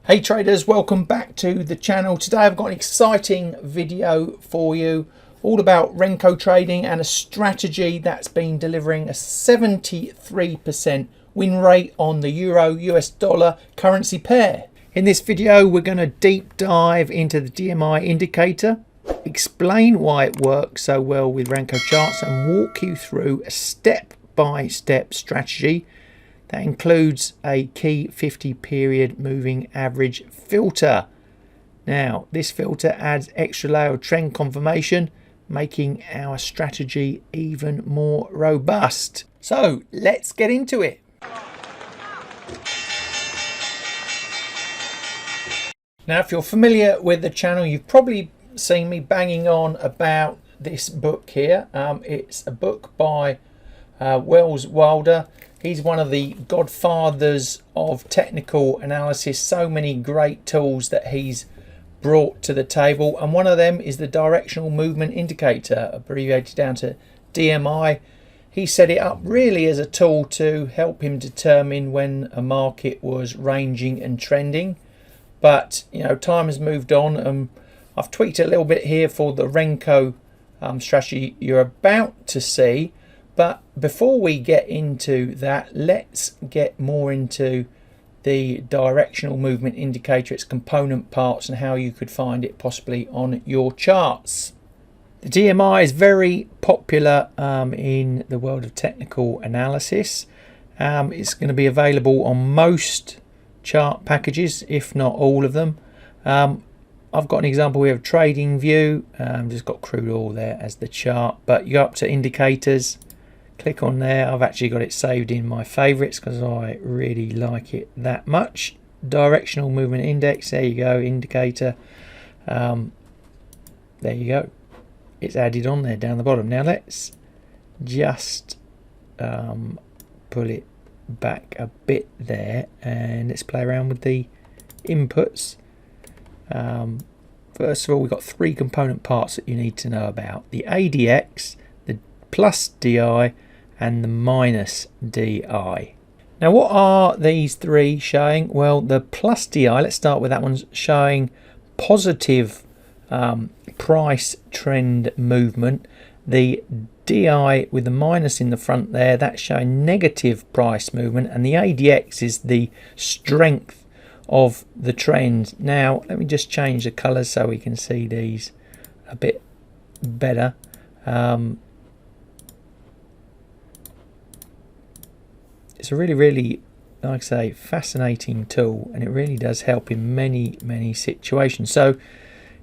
Hey traders, welcome back to the channel. Today I've got an exciting video for you all about Renko trading and a strategy that's been delivering a 73% win rate on the euro US dollar currency pair. In this video we're going to deep dive into the DMI indicator, explain why it works so well with Renko Charts, and walk you through a step-by-step strategy that includes a key 50 period moving average filter. Now, this filter adds extra layer of trend confirmation, making our strategy even more robust. So let's get into it. Now, if you're familiar with the channel, you've probably seen me banging on about this book here. It's a book by Wells Wilder. He's one of the godfathers of technical analysis. So many great tools that he's brought to the table, and one of them is the directional movement indicator, abbreviated down to DMI. He set it up really as a tool to help him determine when a market was ranging and trending. But you know, time has moved on, and I've tweaked it a little bit here for the Renko strategy you're about to see. But before we get into that, let's get more into the directional movement indicator, its component parts, and how you could find it possibly on your charts. The DMI is very popular in the world of technical analysis. It's going to be available on most chart packages, if not all of them. I've got an example here of TradingView. Just got crude oil there as the chart, but you go up to indicators. Click on there. I've actually got it saved in my favorites because I really like it that much. Directional movement index, there you go, indicator. There you go, it's added on there down the bottom. Now let's just pull it back a bit there, and let's play around with the inputs. First of all, we've got three component parts that you need to know about: the ADX, the plus DI, and the minus DI. Now, what are these three showing? Well, the plus DI, let's start with that one, showing positive price trend movement. The DI with the minus in the front there, that's showing negative price movement, and the ADX is the strength of the trend. Now, let me just change the colors so we can see these a bit better. It's a really, like I say, fascinating tool, and it really does help in many situations. So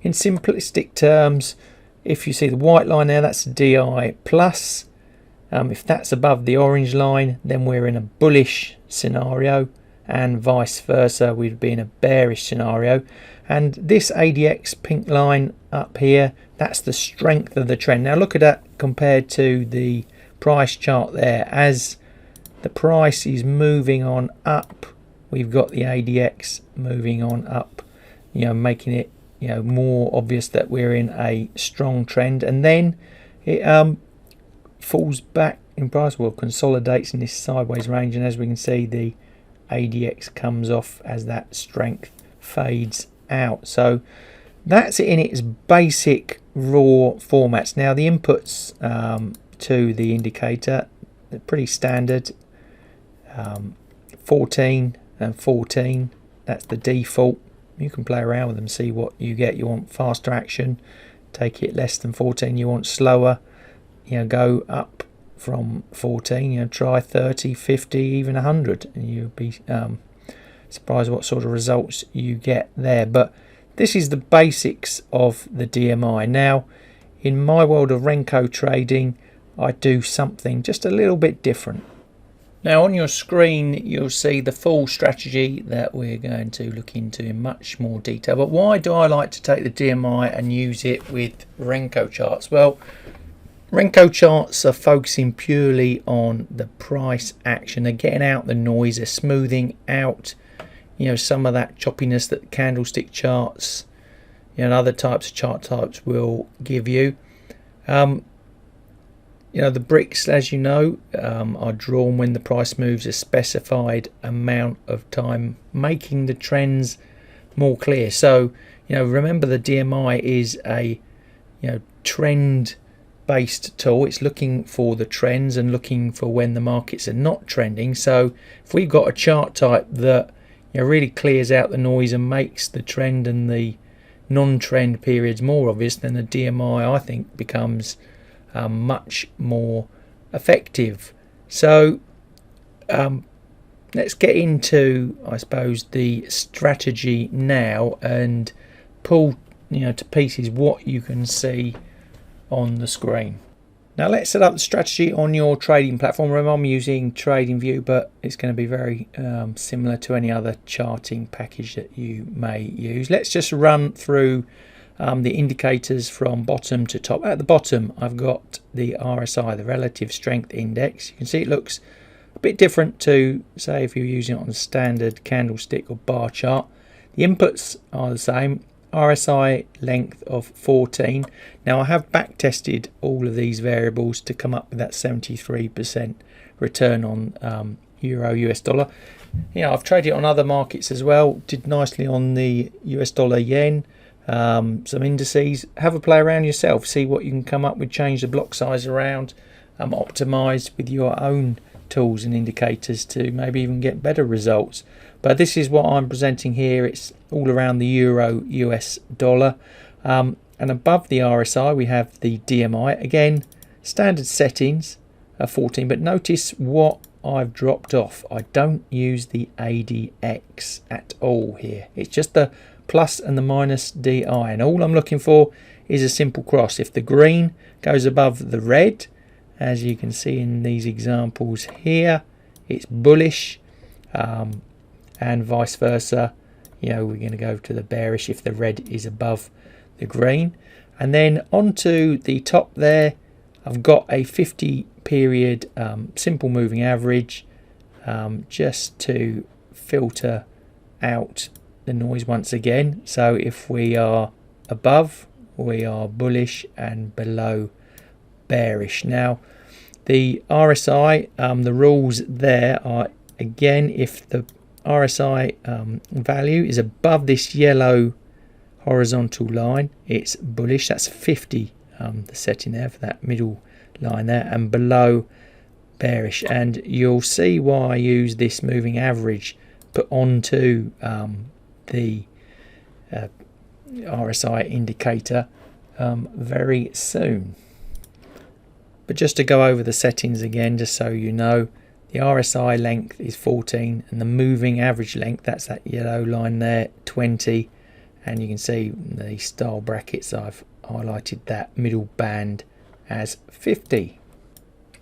in simplistic terms, if you see the white line there, that's DI plus. If that's above the orange line, then we're in a bullish scenario, and vice versa, we'd be in a bearish scenario. And this ADX pink line up here, that's the strength of the trend. Now look at that compared to the price chart there. As the price is moving on up, we've got the ADX moving on up, you know, making it, you know, more obvious that we're in a strong trend. And then it falls back in price, well, consolidates in this sideways range, and as we can see, the ADX comes off as that strength fades out. So that's it in its basic raw formats. Now the inputs to the indicator are pretty standard. 14 and 14, that's the default. You can play around with them, see what you get. You want faster action, take it less than 14. You want slower, you know, go up from 14, you know, try 30, 50, even 100, and you'll be surprised what sort of results you get there. But this is the basics of the DMI. Now, in my world of Renko trading, I do something just a little bit different. Now on your screen you'll see the full strategy that we're going to look into in much more detail. But why do I like to take the DMI and use it with Renko charts? Well, Renko charts are focusing purely on the price action. They're getting out the noise, they're smoothing out, you know, some of that choppiness that candlestick charts, you know, and other types of chart types will give you. You know, the bricks, as you know, are drawn when the price moves a specified amount of time, making the trends more clear. So, remember the DMI is a, trend based tool. It's looking for the trends and looking for when the markets are not trending. So if we've got a chart type that really clears out the noise and makes the trend and the non-trend periods more obvious, then the DMI, I think, becomes much more effective. So let's get into, I suppose, the strategy now and pull to pieces what you can see on the screen. Now let's set up the strategy on your trading platform. Remember, I'm using TradingView, but it's going to be very similar to any other charting package that you may use. Let's just run through the indicators from bottom to top. At the bottom, I've got the RSI, the Relative Strength Index. You can see it looks a bit different to, say, if you're using it on a standard candlestick or bar chart. The inputs are the same. RSI length of 14. Now I have back tested all of these variables to come up with that 73% return on euro US dollar. I've traded on other markets as well, did nicely on the US dollar yen, some indices. Have a play around yourself, see what you can come up with, change the block size around, optimize with your own tools and indicators to maybe even get better results. But this is what I'm presenting here. It's all around the euro US dollar, and above the RSI we have the DMI. Again, standard settings are 14, but notice what I've dropped off. I don't use the ADX at all here. It's just the plus and the minus DI, and all I'm looking for is a simple cross. If the green goes above the red, as you can see in these examples here, it's bullish, and vice versa. We're going to go to the bearish if the red is above the green. And then onto the top there, I've got a 50 period simple moving average, just to filter out the noise once again. So if we are above, we are bullish, and below, bearish. Now the RSI, the rules there are, again, if the RSI value is above this yellow horizontal line, it's bullish. That's 50, the setting there for that middle line there, and below, bearish. And you'll see why I use this moving average put onto the RSI indicator very soon. But just to go over the settings again, just so you know, the RSI length is 14, and the moving average length, that's that yellow line there, 20. And you can see the style brackets, I've highlighted that middle band as 50.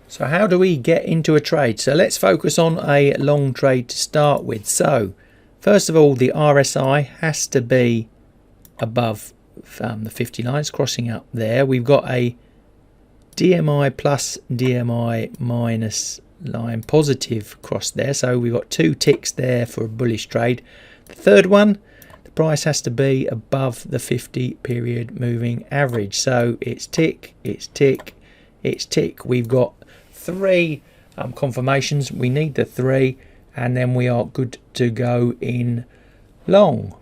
So how do we get into a trade? So let's focus on a long trade to start with. So first of all, the RSI has to be above the 50 lines, crossing up there. We've got a DMI plus, DMI minus line positive cross there. So we've got 2 ticks there for a bullish trade. The third one, the price has to be above the 50 period moving average. So it's tick, it's tick, it's tick. We've got 3 confirmations. We need the 3, and then we are good to go in long.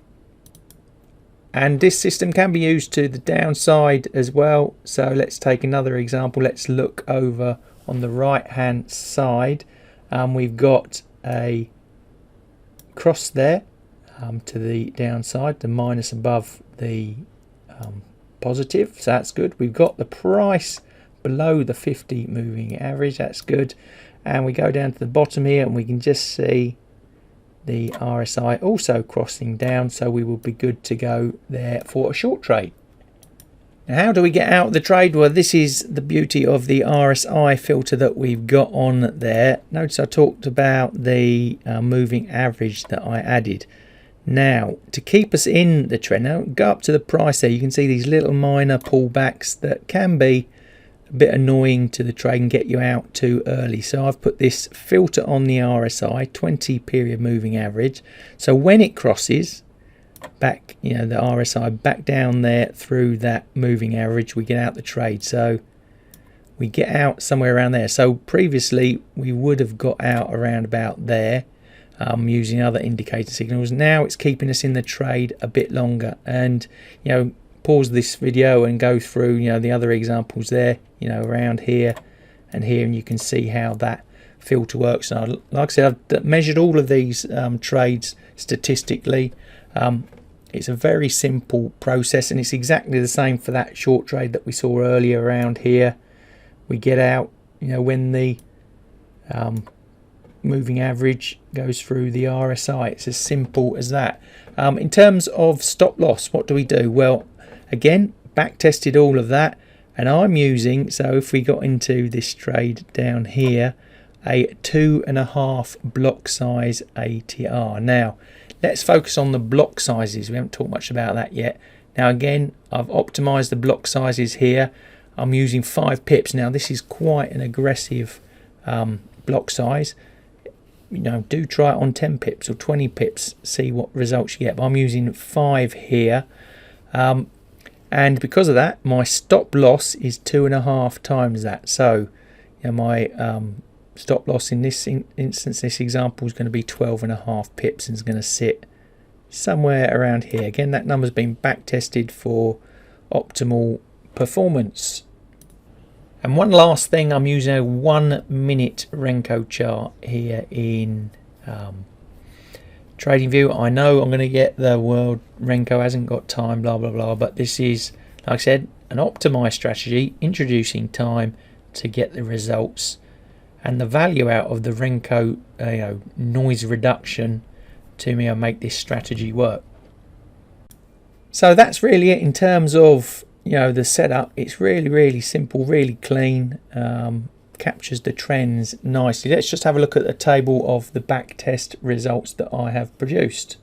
And this system can be used to the downside as well. So let's take another example. Let's look over on the right hand side. We've got a cross there to the downside, the minus above the positive, so that's good. We've got the price below the 50 moving average, that's good. And we go down to the bottom here, and we can just see the RSI also crossing down, so we will be good to go there for a short trade. Now, how do we get out of the trade? Well, this is the beauty of the RSI filter that we've got on there. Notice I talked about the moving average that I added. Now, to keep us in the trend, now go up to the price there. You can see these little minor pullbacks that can be a bit annoying to the trade and get you out too early. So I've put this filter on the RSI, 20 period moving average. So when it crosses back, the RSI back down there through that moving average, we get out the trade. So we get out somewhere around there. So previously we would have got out around about there. using other indicator signals. Now it's keeping us in the trade a bit longer, and pause this video and go through the other examples there, around here and here, and you can see how that filter works. And like I said, I've measured all of these trades statistically. It's a very simple process, and it's exactly the same for that short trade that we saw earlier around here. We get out when the moving average goes through the RSI. It's as simple as that. In terms of stop loss, what do we do? Well, again, back tested all of that, and I'm using, so if we got into this trade down here, a 2.5 block size ATR. Now let's focus on the block sizes. We haven't talked much about that yet. Now again, I've optimized the block sizes here. I'm using 5 pips. Now this is quite an aggressive block size. Do try it on 10 pips or 20 pips, see what results you get. But I'm using 5 here, and because of that, my stop loss is 2.5 times that. So my stop loss in this instance, this example, is going to be 12.5 pips, and is going to sit somewhere around here. Again, that number's been back tested for optimal performance. And one last thing, I'm using a 1 minute Renko chart here in TradingView. I know I'm going to get the word Renko hasn't got time, blah blah blah, but this is, like I said, an optimized strategy introducing time to get the results and the value out of the Renko noise reduction to make this strategy work. So that's really it in terms of the setup. It's really simple, really clean, captures the trends nicely. Let's just have a look at the table of the back test results that I have produced.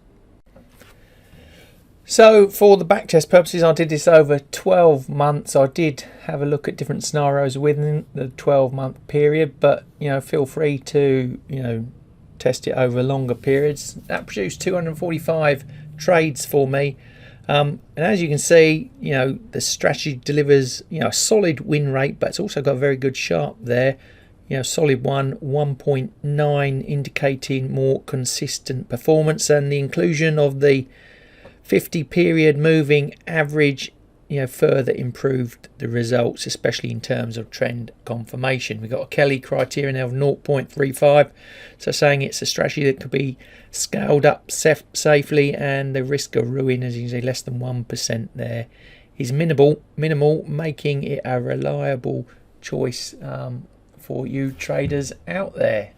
So for the back test purposes, I did this over 12 months. I did have a look at different scenarios within the 12-month period, but feel free to test it over longer periods. That produced 245 trades for me. And as you can see, the strategy delivers, a solid win rate, but it's also got a very good sharp there. Solid 1.9, indicating more consistent performance, and the inclusion of the 50 period moving average, further improved the results, especially in terms of trend confirmation. We've got a Kelly criterion of 0.35, so saying it's a strategy that could be scaled up safely, and the risk of ruin, as you can see, less than 1% there, is minimal, making it a reliable choice for you traders out there.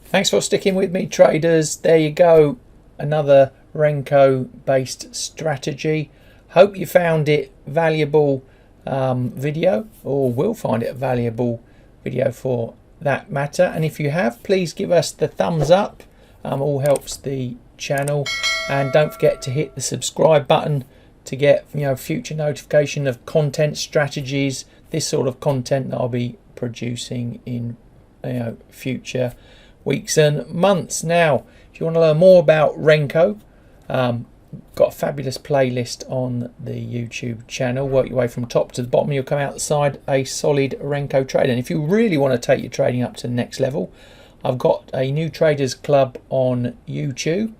Thanks for sticking with me, traders. There you go, another Renko based strategy. Hope you found it valuable video, or will find it a valuable video for that matter. And if you have, please give us the thumbs up. All helps the channel, and don't forget to hit the subscribe button to get future notification of content, strategies, this sort of content that I'll be producing in future weeks and months. Now, if you want to learn more about Renko, got a fabulous playlist on the YouTube channel. Work your way from top to the bottom, you'll come out the side a solid Renko trader. And if you really want to take your trading up to the next level, I've got a new traders club on YouTube.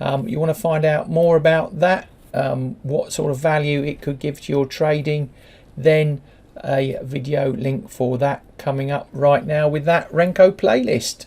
You want to find out more about that, what sort of value it could give to your trading, then a video link for that coming up right now with that Renko playlist.